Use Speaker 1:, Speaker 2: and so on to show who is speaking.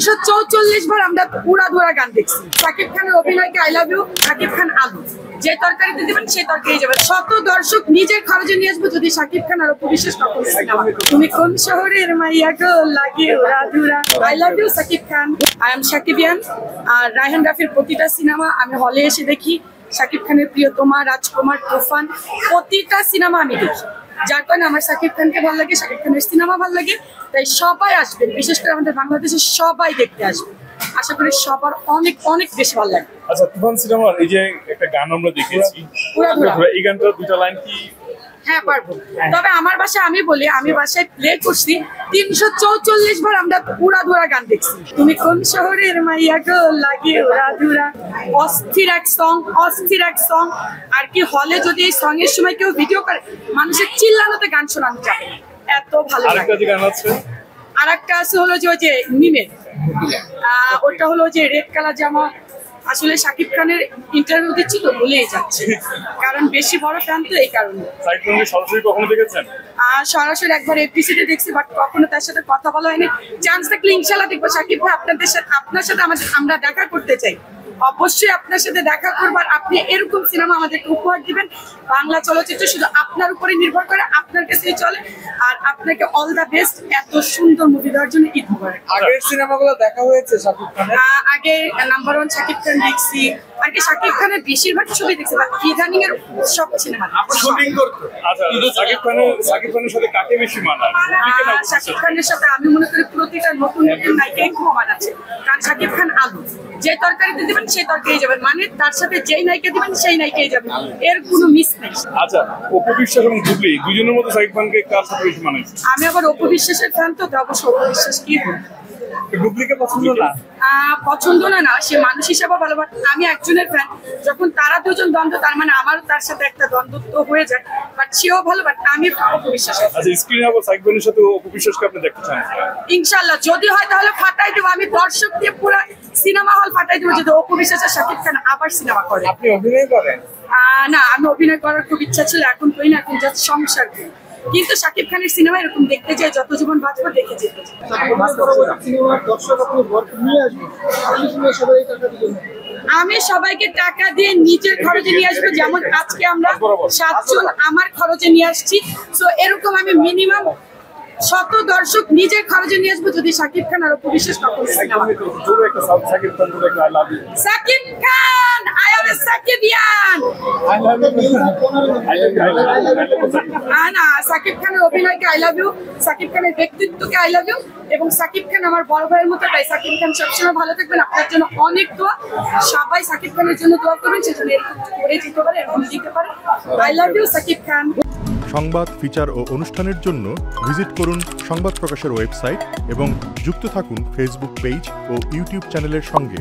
Speaker 1: 344 বার আমরা উড়াধুরা গান দেখছি। শাকিব খানের অভিনয়কে আই লাভ ইউ, শাকিব খান আলু যে তরকারিতে দিবেন সেই তরকারি যাবে। শত দর্শক নিজের খরচে নিয়ে আসবো যদি শাকিব খান আর অপু বিশ্বাস কখন সিনেমা। তুমি কোন শহরের মাইয়া গো লাগে উড়াধুরা। I love you Shakib Khan. I am Shakibian. আর রায়হান রাফির প্রতিটা সিনেমা আমি হলে এসে দেখি। শাকিব খানের প্রিয়তমা, রাজকুমার, তুফান প্রতিটা সিনেমা আমি দেখি। যার কারণে আমার শাকিব খানকে ভালো লাগে, শাকিব খানের সিনেমা ভালো লাগে। তাই সবাই আসবেন, বিশেষ করে আমাদের বাংলাদেশের সবাই দেখতে আসবে। আশা করি সবার অনেক অনেক বেশি ভালো লাগে।
Speaker 2: আচ্ছা, তুফান সিনেমার এই যে একটা গান আমরা দেখেছি, এই গানটার দুটো লাইন কি?
Speaker 1: হ্যাঁ পারবো, তবে আমার বাসায় আমি বলি, আমি বাসায় প্লে করছি 344 বার আমরা উড়াধুরা গান দেখছি। তুমি কোন শহরের মাইয়া গো লাগে উড়াধুরা। অস্থির এক সং, অস্থির এক সং। আর কি হলে যদি এই সং এর সময় কেউ ভিডিও করে মানুষের চিল্লানোতে গান শোনানো যায়, এত ভালো লাগে। আর একটা আছে হলো যে ওই যে মিমের, ওটা হলো যে রেড কালার জামা। আসলে শাকিব খানের ইন্টারভিউ দিচ্ছি তো ভুলেই যাচ্ছে, কারণ বেশি বড় ফ্যান তো এই কারণে।
Speaker 2: সরাসরি কখনো দেখেছেন?
Speaker 1: সরাসরি একবার এপিসিডে দেখছি, বাট কখনো তার সাথে কথা বলা হয়নি। চান্স থাকলে ইনশাল্লাহ দেখবো। শাকিব ভাই আপনার সাথে আমরা দেখা করতে চাই, অবশ্যই আপনার সাথে দেখা করবার। আপনি এরকম সিনেমা আমাদেরকে উপহার দিবেন। বাংলা চলচ্চিত্র শুধু আপনার উপরে নির্ভর করে, আপনার কাছেই চলে। আর আপনাকে অল দ্য বেস্ট এত সুন্দর মুভি দেওয়ার জন্য। ঈদ মুবারক।
Speaker 3: আগের সিনেমাগুলো দেখা হয়েছে শাকিব খানের?
Speaker 1: আগে নাম্বার 1 শাকিব খান দেখছি, আর কি শাকিব খানের বেশিরভাগ ছবি দেখছি, বাট ইদানিং এর সব সিনেমা
Speaker 2: শুটিং করতে। আচ্ছা, শাকিব খানের সাথে কাকে বেশি মানায়?
Speaker 1: শাকিব খানের সাথে আমি মনে করি প্রতিটা নতুন নতুন নায়িকাই খুব মানাচ্ছে, কারণ শাকিব খান আলু যে তরকারিতে দিবেন সেই তরকারি যাবেন, মানে তার সাথে যেই নায়িকা দিবেন সেই নায়িকাই যাবে, এর কোনো মিস নেই।
Speaker 2: আচ্ছা, অপু বিশ্বাস এবং বুবলি দুজনের মধ্যে শাকিব খানকে কার সাথে বেশি মানায়?
Speaker 1: আমি আবার অপু বিশ্বাসের ফ্যান, তো অবশ্য অপু বিশ্বাস কি
Speaker 3: বুবলিকে পছন্দ না?
Speaker 1: পছন্দ না, সে মানুষ হিসাবে ভালো। বাট আমি একজনের ফ্যান, যখন তারা দুজন দ্বন্দ্ব, তার মানে আমারও তার সাথে একটা দ্বন্দ্ব তো হয়ে যায়। বাট সেও ভালো, বাট আমি অপু বিশ্বাস।
Speaker 2: আচ্ছা, স্ক্রিনে আবার শাকিব খানের সাথে অপু বিশ্বাসকে আপনি দেখতে চান?
Speaker 1: ইনশাআল্লাহ যদি হয় তাহলে ফাটাই দেবো। আমি দর্শককে পুরো সিনেমা হল ফাটাই দেবো যদি অপু বিশ্বাস আর শাকিব খান আবার সিনেমা করে।
Speaker 3: আপনি অভিনয় করেন?
Speaker 1: না, আমি অভিনয় করার খুব ইচ্ছা ছিল, এখন করি না, এখন জাস্ট সংসার করি। কিন্তু শাকিব খানের সিনেমা এরকম দেখতে চাই, যত জীবন বাঁচবো দেখে যেতে চাই। আমি সবাইকে টাকা দিয়ে নিজের খরচে নিয়ে আসবো, যেমন আজকে আমরা 7 জন আমার খরচে নিয়ে আসছি। তো এরকম আমি মিনিমাম শত দর্শক নিজের খরচে নিয়ে আসবো যদি শাকিব খান আর অপু বিশ্বাস কখন সিনেমা। Shakib Khan, I am Shakibian. না, শাকিব খানের অভিনয়কে আই লাভ ইউ, শাকিব খানের ব্যক্তিত্বকে আই লাভ ইউ, এবং শাকিব খান আমার বড় ভাইয়ের মতো। তাই শাকিব খান সবসময় ভালো থাকবেন। আপনার জন্য অনেক দোয়া, সবাই শাকিব খানের জন্য দোয়া করবেন, সেজন্য এরকম করে দিতে পারে, এরকম দিতে পারে। আই লাভ ইউ শাকিব খান।
Speaker 4: সংবাদ, ফিচার ও অনুষ্ঠানের জন্য ভিজিট করুন সংবাদ প্রকাশের ওয়েবসাইট এবং যুক্ত থাকুন ফেসবুক পেজ ও ইউটিউব চ্যানেলের সঙ্গে।